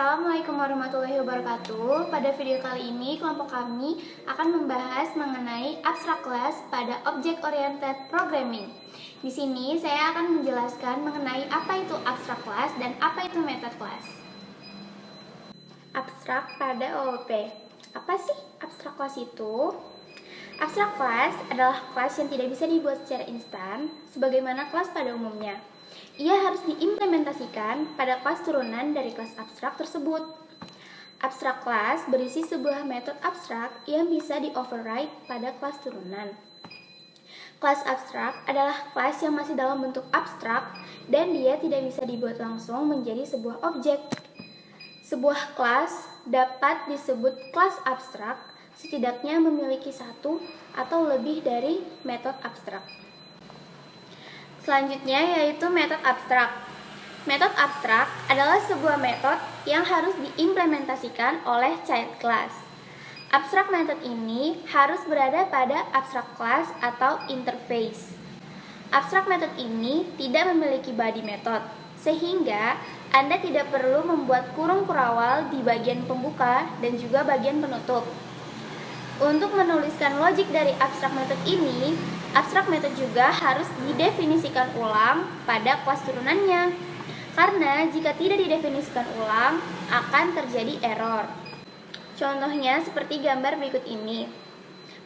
Assalamualaikum warahmatullahi wabarakatuh. Pada video kali ini, kelompok kami akan membahas mengenai abstrak class pada object oriented programming. Di sini saya akan menjelaskan mengenai apa itu abstrak class dan apa itu method class. Abstrak pada OOP. Apa sih abstrak class itu? Abstrak class adalah kelas yang tidak bisa dibuat secara instan, sebagaimana kelas pada umumnya. Ia harus diimplementasikan pada kelas turunan dari kelas abstrak tersebut. Abstrak class berisi sebuah metode abstrak yang bisa di-override pada kelas turunan. Kelas abstrak adalah kelas yang masih dalam bentuk abstrak dan dia tidak bisa dibuat langsung menjadi sebuah objek. Sebuah kelas dapat disebut kelas abstrak setidaknya memiliki satu atau lebih dari metode abstrak. Selanjutnya yaitu metode abstrak. Metode abstrak adalah sebuah metode yang harus diimplementasikan oleh child class. Abstrak method ini harus berada pada abstrak class atau interface. Abstrak method ini tidak memiliki body method, sehingga Anda tidak perlu membuat kurung kurawal di bagian pembuka dan juga bagian penutup. Untuk menuliskan logik dari abstrak method ini, abstrak method juga harus didefinisikan ulang pada kelas turunannya. Karena jika tidak didefinisikan ulang, akan terjadi error. Contohnya seperti gambar berikut ini.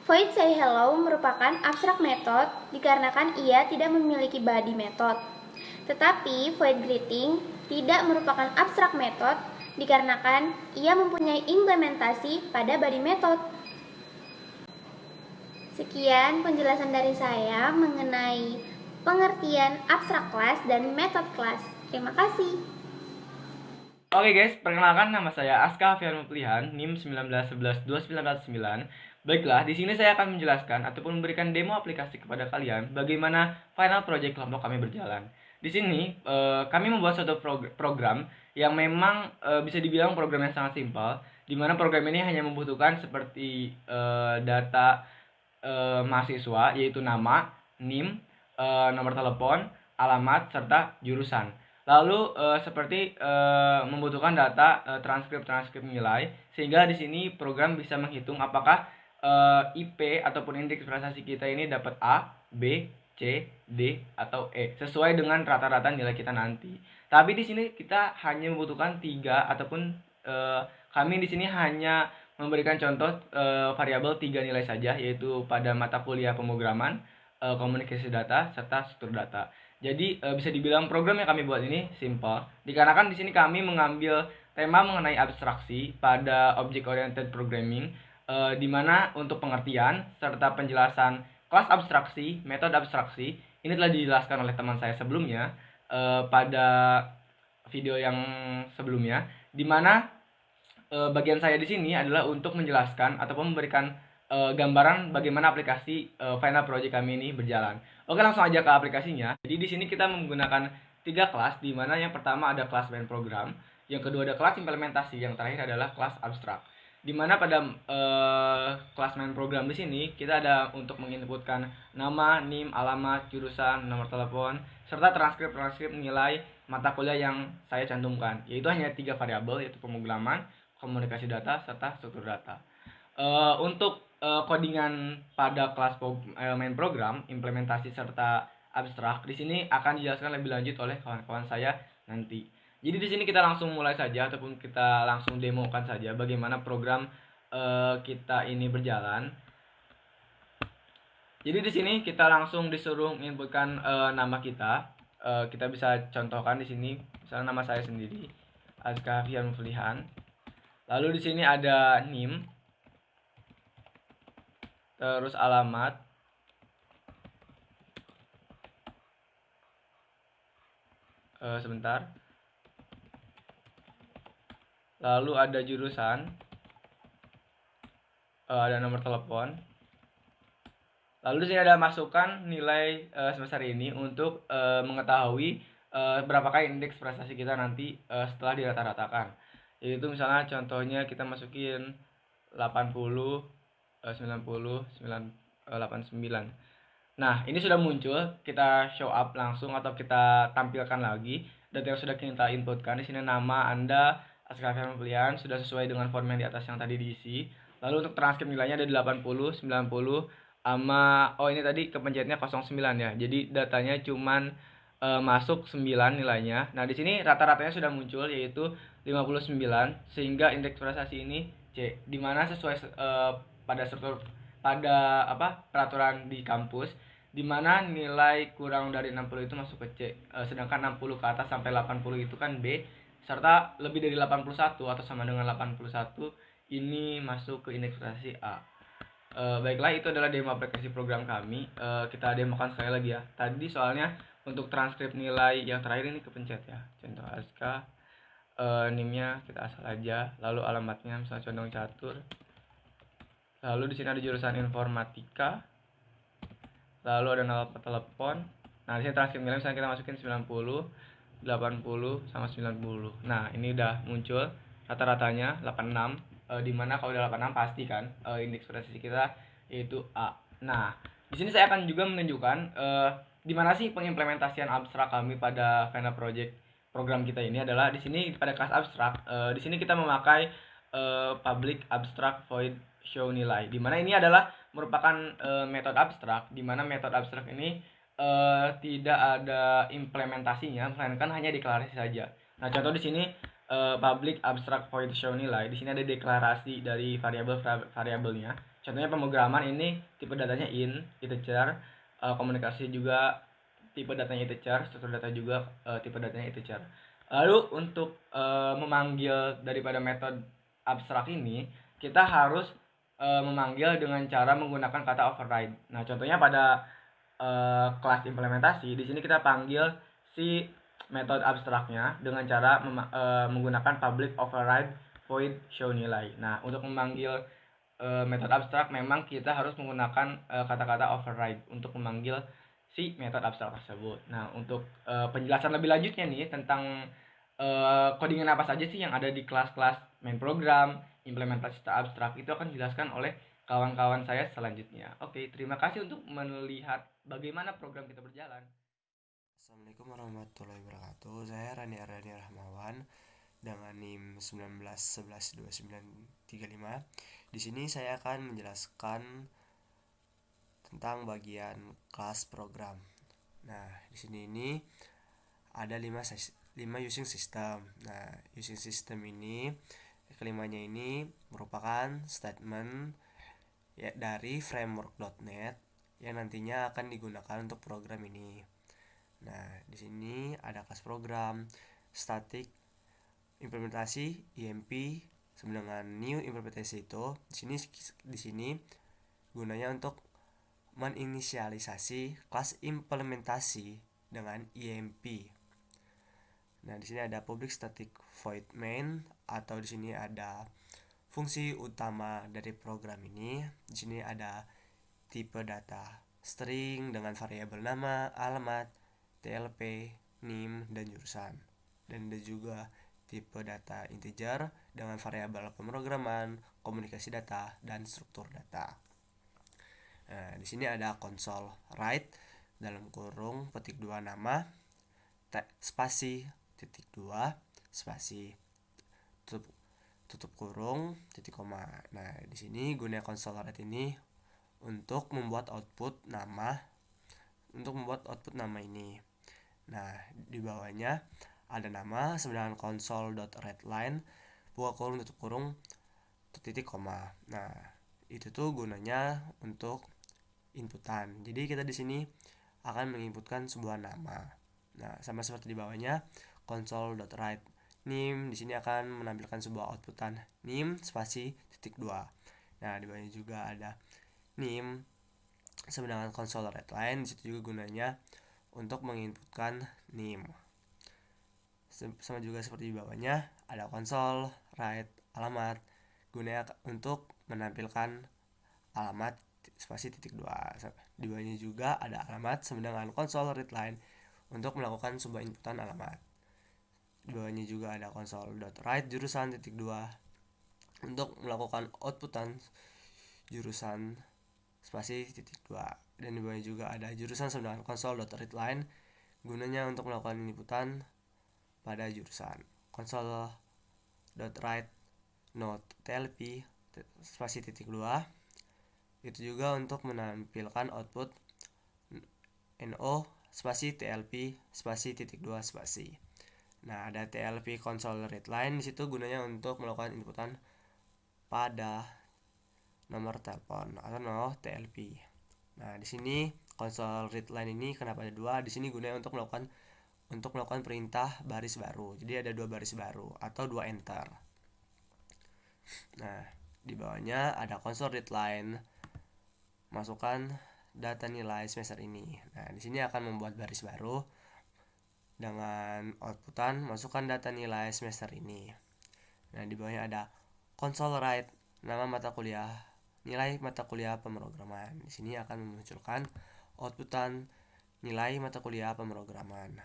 Void say hello merupakan abstrak method dikarenakan ia tidak memiliki body method. Tetapi void greeting tidak merupakan abstrak method dikarenakan ia mempunyai implementasi pada body method. Sekian penjelasan dari saya mengenai pengertian abstrak class dan method class. Terima kasih. Oke guys, perkenalkan nama saya Aska Fian Muplihan, NIM 1911299. Baiklah, di sini saya akan menjelaskan ataupun memberikan demo aplikasi kepada kalian bagaimana final project kelompok kami berjalan. Di sini kami membuat suatu program yang memang bisa dibilang program yang sangat simpel, di mana program ini hanya membutuhkan seperti data mahasiswa, yaitu nama, NIM, nomor telepon, alamat, serta jurusan. Lalu seperti membutuhkan data transkrip nilai, sehingga di sini program bisa menghitung apakah IP ataupun indeks prestasi kita ini dapat A, B, C, D, atau E sesuai dengan rata-rata nilai kita nanti. Tapi di sini kita hanya membutuhkan 3 ataupun kami di sini hanya memberikan contoh variabel 3 nilai saja, yaitu pada mata kuliah pemrograman, komunikasi data, serta struktur data. Jadi bisa dibilang program yang kami buat ini simple, dikarenakan di sini kami mengambil tema mengenai abstraksi pada object oriented programming, di mana untuk pengertian serta penjelasan kelas abstraksi, metode abstraksi ini telah dijelaskan oleh teman saya sebelumnya pada video yang sebelumnya, di mana bagian saya di sini adalah untuk menjelaskan ataupun memberikan gambaran bagaimana aplikasi final project kami ini berjalan. Oke, langsung aja ke aplikasinya. Jadi di sini kita menggunakan 3 kelas, di mana yang pertama ada kelas main program, yang kedua ada kelas implementasi, yang terakhir adalah kelas abstrak. Di mana pada kelas main program di sini kita ada untuk menginputkan nama, NIM, alamat, jurusan, nomor telepon, serta transkrip nilai mata kuliah yang saya cantumkan, yaitu hanya 3 variabel, yaitu pemrograman, komunikasi data, serta struktur data. Untuk codingan pada kelas main program, implementasi serta abstrak di sini akan dijelaskan lebih lanjut oleh kawan-kawan saya nanti. Jadi di sini kita langsung mulai saja ataupun kita langsung demokan saja bagaimana program kita ini berjalan. Jadi di sini kita langsung disuruh menginputkan nama kita. Kita bisa contohkan di sini, misalnya nama saya sendiri, Azka Fian Muplihan. Lalu di sini ada NIM, terus alamat, sebentar. Lalu ada jurusan, ada nomor telepon. Lalu di sini ada masukkan nilai semester ini untuk mengetahui berapakah indeks prestasi kita nanti setelah dirata-ratakan. Yaitu misalnya contohnya kita masukin 80, 90, 89. Nah, ini sudah muncul, kita show up langsung atau kita tampilkan lagi data yang sudah kita inputkan. Di sini nama Anda, Askara pilihan sudah sesuai dengan form yang di atas yang tadi diisi. Lalu untuk transkrip nilainya ada 80, 90 sama ini tadi kepencetnya 09 ya. Jadi datanya cuman masuk 9 nilainya. Nah, di sini rata-ratanya sudah muncul yaitu 59 sehingga indeks prestasi ini C, di mana sesuai pada struktur pada peraturan di kampus di mana nilai kurang dari 60 itu masuk ke C, sedangkan 60 ke atas sampai 80 itu kan B, serta lebih dari 81 atau sama dengan 81 ini masuk ke indeks prestasi A. Baiklah, itu adalah demo aplikasi program kami. Kita demokan sekali lagi ya. Tadi soalnya untuk transkrip nilai yang terakhir ini kepencet ya. Contoh ASKA, NIM-nya kita asal aja, lalu alamatnya misalnya condong catur. Lalu di sini ada jurusan informatika. Lalu ada nama telepon. Nah, di sini transkrip nilai misalnya kita masukin 90, 80 sama 90. Nah, ini udah muncul rata-ratanya 86, di mana kalau udah 86 pasti kan indeks prestasi kita yaitu A. Nah, di sini saya akan juga menunjukkan di mana sih pengimplementasian abstrak kami pada Vena Project program kita ini adalah di sini pada kelas abstrak. Di sini kita memakai public abstract void show nilai, di mana ini adalah merupakan metode abstrak, di mana metode abstrak ini tidak ada implementasinya, melainkan hanya deklarasi saja. Nah, contoh di sini public abstract void show nilai, di sini ada deklarasi dari variabelnya. Contohnya pemrograman ini tipe datanya integer, komunikasi juga tipe datanya integer, struktur data juga tipe datanya integer. Lalu untuk memanggil daripada metode abstrak ini, kita harus memanggil dengan cara menggunakan kata override. Nah, contohnya pada kelas implementasi, di sini kita panggil si metode abstraknya dengan cara menggunakan public override void show nilai. Nah, untuk memanggil metode abstrak memang kita harus menggunakan kata-kata override untuk memanggil si metode abstrak tersebut. Nah, untuk penjelasan lebih lanjutnya nih tentang codingan apa saja sih yang ada di kelas-kelas main program, implementasi abstrak, itu akan dijelaskan oleh kawan-kawan saya selanjutnya. Oke, terima kasih untuk melihat bagaimana program kita berjalan. Assalamualaikum warahmatullahi wabarakatuh. Saya Rani Ardhani Rahmawan dengan NIM 1911-2935. Di sini saya akan menjelaskan tentang bagian kelas program. Nah, di sini ini ada 5 using system. Nah, using system ini kelimanya ini merupakan statement ya dari framework.NET yang nantinya akan digunakan untuk program ini. Nah, di sini ada kelas program, static, implementasi, IMP, sama dengan new implementasi itu. Di sini gunanya untuk meninisialisasi kelas implementasi dengan IMP. Nah, di sini ada public static void main, atau di sini ada fungsi utama dari program ini. Di sini ada tipe data string dengan variabel nama, alamat, TLP, NIM, dan jurusan. Dan ada juga tipe data integer dengan variabel pemrograman, komunikasi data, dan struktur data. Nah, di sini ada console write dalam kurung petik 2 nama, spasi titik 2 spasi tutup kurung titik koma. Nah, di sini guna console write ini untuk membuat output nama ini. Nah, di bawahnya ada nama sama dengan console.readline buka kurung tutup kurung titik koma. Nah, itu tuh gunanya untuk inputan. Jadi kita di sini akan menginputkan sebuah nama. Nah, sama seperti di bawahnya console.write NIM, di sini akan menampilkan sebuah outputan NIM spasi titik 2. Nah, di bawahnya juga ada NIM sama dengan console.readline, di situ juga gunanya untuk menginputkan NIM. Sama juga seperti di bawahnya ada console write alamat, gunanya untuk menampilkan alamat spasi titik 2. Di bawahnya juga ada alamat sama dengan console readline untuk melakukan sebuah inputan alamat. Di bawahnya juga ada console.write jurusan titik 2 untuk melakukan outputan jurusan spasi titik 2. Dan di bawahnya juga ada jurusan sama dengan console.readline gunanya untuk melakukan inputan pada jurusan. Console dot write not tlp spasi titik 2. Itu juga untuk menampilkan output no spasi tlp spasi titik 2 spasi. Nah, ada tlp console read line, di situ gunanya untuk melakukan inputan pada nomor telepon atau nomor TLP. Nah, di sini console read line ini kenapa ada dua? Di sini gunanya untuk melakukan perintah baris baru. Jadi ada 2 baris baru atau 2 enter. Nah, di bawahnya ada console read line. Masukkan data nilai semester ini. Nah, di sini akan membuat baris baru dengan outputan masukkan data nilai semester ini. Nah, di bawahnya ada console write nama mata kuliah, nilai mata kuliah pemrograman. Di sini akan memunculkan outputan nilai mata kuliah pemrograman.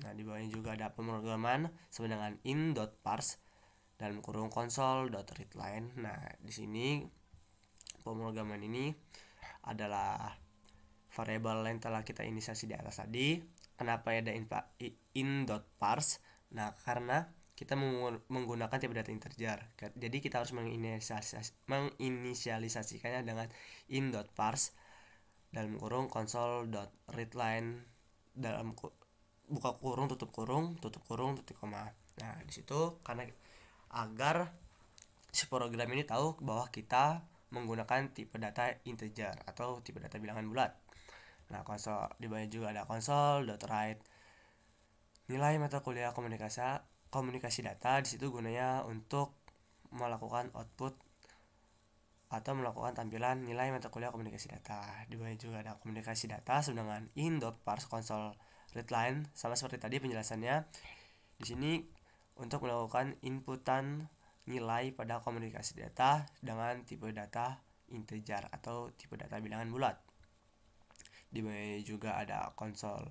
Nah, di bawahnya juga ada pemrograman sama dengan in.parse dalam kurung console.readline. Nah, di sini pemrograman ini adalah variabel yang telah kita inisiasi di atas tadi. Kenapa ada in.parse? Nah, karena kita menggunakan tipe data integer. Jadi kita harus menginisialisasikannya dengan in.parse dalam kurung console.readline dalam buka kurung tutup kurung titik koma. Nah, di situ karena agar si program ini tahu bahwa kita menggunakan tipe data integer atau tipe data bilangan bulat. Nah, di bawah juga ada console.write nilai mata kuliah komunikasi data. Di situ gunanya untuk melakukan output atau melakukan tampilan nilai mata kuliah komunikasi data. Di bawah juga ada komunikasi data sedangkan in.parse console readline sama seperti tadi penjelasannya. Di sini untuk melakukan inputan nilai pada komunikasi data dengan tipe data integer atau tipe data bilangan bulat. Di bawah juga ada console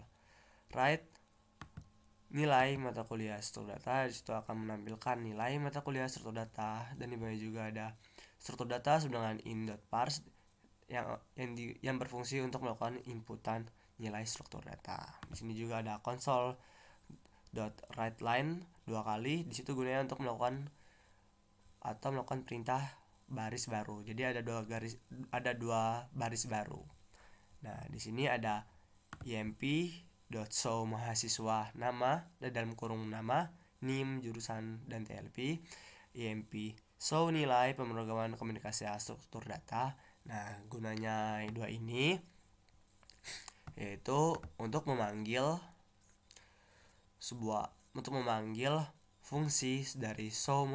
write nilai mata kuliah struktur data. Di situ akan menampilkan nilai mata kuliah struktur data, dan di bawah juga ada struktur data sedangkan in.parse yang berfungsi untuk melakukan inputan nilai struktur data. Di sini juga ada console.writeLine 2 kali. Di situ gunanya untuk melakukan perintah baris baru. Jadi ada dua baris baru. Nah, di sini ada imp.show mahasiswa nama dan dalam kurung nama, NIM, jurusan, dan TLP. imp show nilai pemrograman komunikasi struktur data. Nah, gunanya dua ini yaitu untuk memanggil fungsi dari show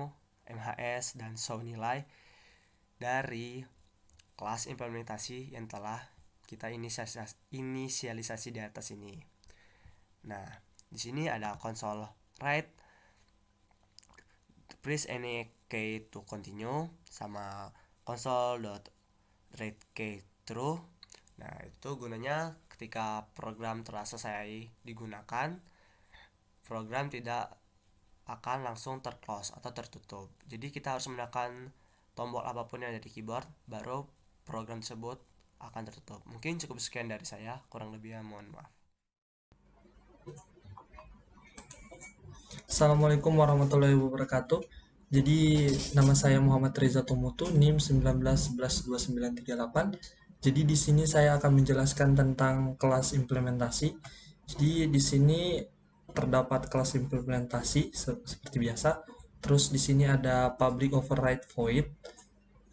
MHS dan show nilai dari kelas implementasi yang telah kita inisialisasi di atas ini. Nah, di sini ada console write press any key to continue sama console.readKey true. Nah, itu gunanya ketika program telah selesai digunakan, program tidak akan langsung terclose atau tertutup. Jadi kita harus menekan tombol apapun yang ada di keyboard, baru program tersebut akan tertutup. Mungkin cukup sekian dari saya, kurang lebihnya mohon maaf. Assalamualaikum warahmatullahi wabarakatuh. Jadi nama saya Muhammad Reza Tomutu, NIM 19112938. Jadi di sini saya akan menjelaskan tentang kelas implementasi. Jadi di sini terdapat kelas implementasi seperti biasa. Terus di sini ada public override void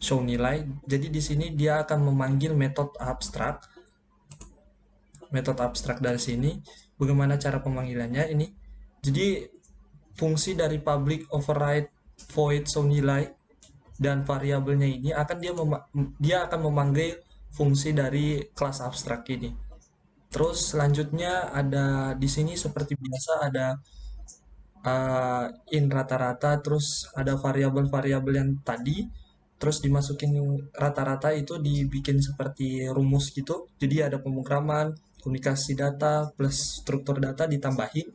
show nilai. Jadi di sini dia akan memanggil metode abstrak. Metode abstrak dari sini. Bagaimana cara pemanggilannya ini? Jadi fungsi dari public override void show nilai dan variabelnya ini akan dia akan memanggil fungsi dari kelas abstrak ini. Terus selanjutnya ada di sini seperti biasa ada in rata-rata, terus ada variabel-variabel yang tadi, terus dimasukin rata-rata itu dibikin seperti rumus gitu. Jadi ada pemrograman, komunikasi data plus struktur data ditambahin,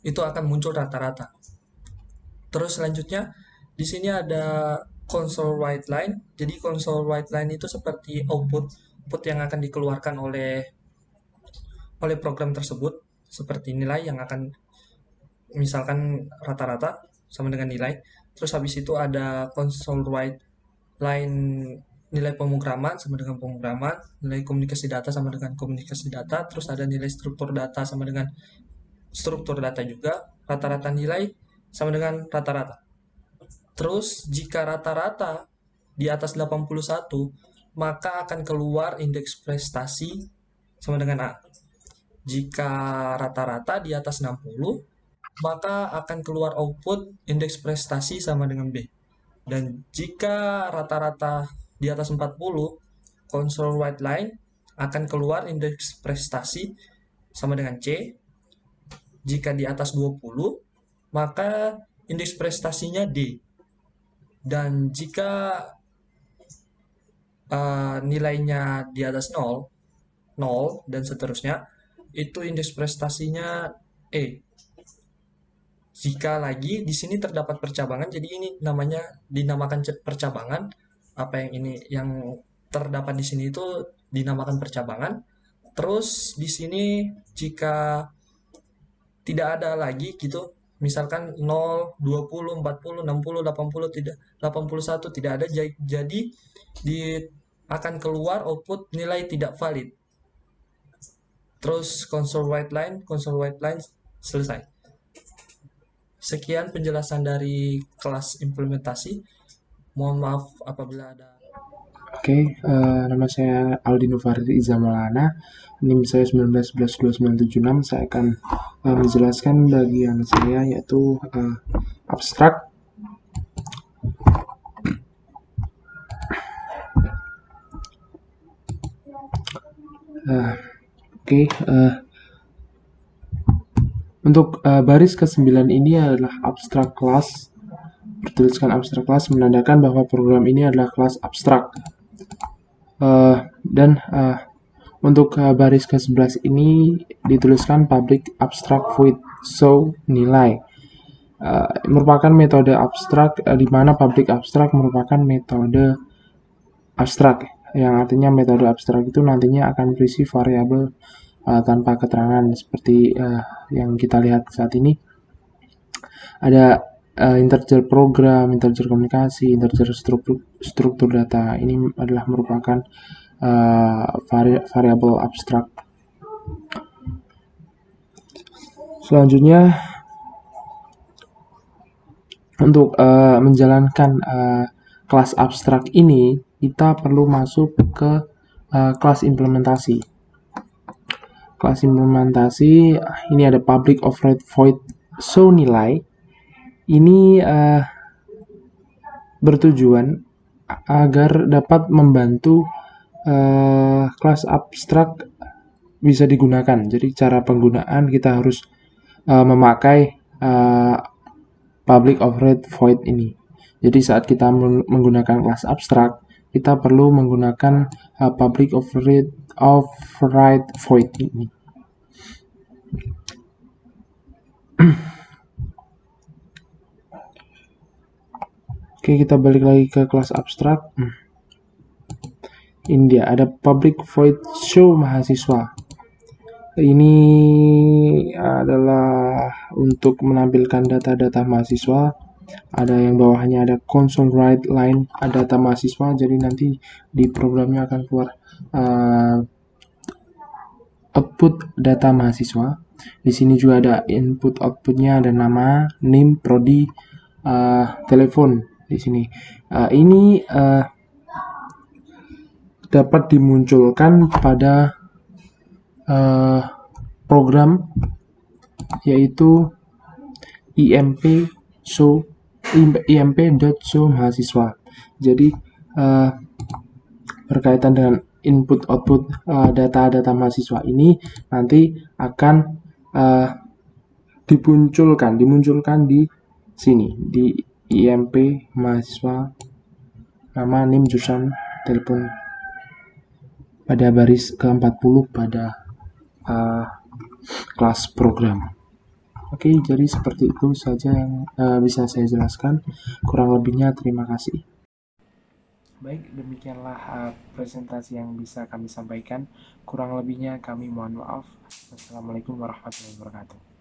itu akan muncul rata-rata. Terus selanjutnya di sini ada console write line. Jadi console write line itu seperti output yang akan dikeluarkan oleh program tersebut, seperti nilai yang akan misalkan rata-rata. sama dengan nilai. Terus habis itu ada console write line, nilai pemrograman sama dengan pemrograman, nilai komunikasi data sama dengan komunikasi data, terus ada nilai struktur data sama dengan struktur data juga, rata-rata nilai sama dengan rata-rata. Terus jika rata-rata di atas 81, maka akan keluar indeks prestasi sama dengan A. Jika rata-rata di atas 60, maka akan keluar output indeks prestasi sama dengan B. Dan jika rata-rata di atas 40, console white line akan keluar indeks prestasi sama dengan C. Jika di atas 20, maka indeks prestasinya D. Dan jika nilainya di atas 0, 0 dan seterusnya, itu indeks prestasinya E. Jika lagi di sini terdapat percabangan, jadi ini namanya dinamakan percabangan. Apa yang ini yang terdapat di sini itu dinamakan percabangan. Terus di sini jika tidak ada lagi gitu, misalkan 0, 20, 40, 60, 80, tidak 81 tidak ada, jadi di akan keluar output nilai tidak valid. Terus console white line selesai. Sekian penjelasan dari kelas implementasi. Mohon maaf apabila ada. Oke, nama saya Aldino Fardi Iza Maulana, NIM saya 19112976. Saya akan menjelaskan bagian saya yaitu abstrak. Oke, untuk baris ke-9 ini adalah abstrak class. Bertuliskan abstrak class menandakan bahwa program ini adalah kelas abstrak. Dan untuk baris ke-11 ini dituliskan public abstract void show nilai. Merupakan metode abstrak di mana public abstract merupakan metode abstrak, yang artinya metode abstrak itu nantinya akan berisi variabel tanpa keterangan seperti yang kita lihat saat ini. Ada integer program, integer komunikasi, integer struktur data. Ini adalah merupakan variabel abstrak. Selanjutnya, untuk menjalankan kelas abstrak ini, kita perlu masuk ke kelas implementasi. Kelas implementasi ini ada public override void show nilai. Ini bertujuan agar dapat membantu kelas abstrak bisa digunakan. Jadi cara penggunaan kita harus memakai public override void ini. Jadi saat kita menggunakan kelas abstrak, kita perlu menggunakan public override void ini. Oke, kita balik lagi ke kelas abstrak. Ini dia, ada public void show mahasiswa. Ini adalah untuk menampilkan data-data mahasiswa. Ada yang bawahnya ada console write line data mahasiswa. Jadi nanti di programnya akan keluar output data mahasiswa. Di sini juga ada input outputnya, ada nama, NIM, prodi, telepon di sini. Ini dapat dimunculkan pada program yaitu imp.show mahasiswa. Jadi berkaitan dengan input output data mahasiswa ini nanti akan dimunculkan di sini di imp mahasiswa, nama, NIM, jurusan, telepon pada baris ke-40 pada kelas program. Oke, jadi seperti itu saja yang bisa saya jelaskan. Kurang lebihnya terima kasih. Baik, demikianlah presentasi yang bisa kami sampaikan. Kurang lebihnya kami mohon maaf. Wassalamualaikum warahmatullahi wabarakatuh.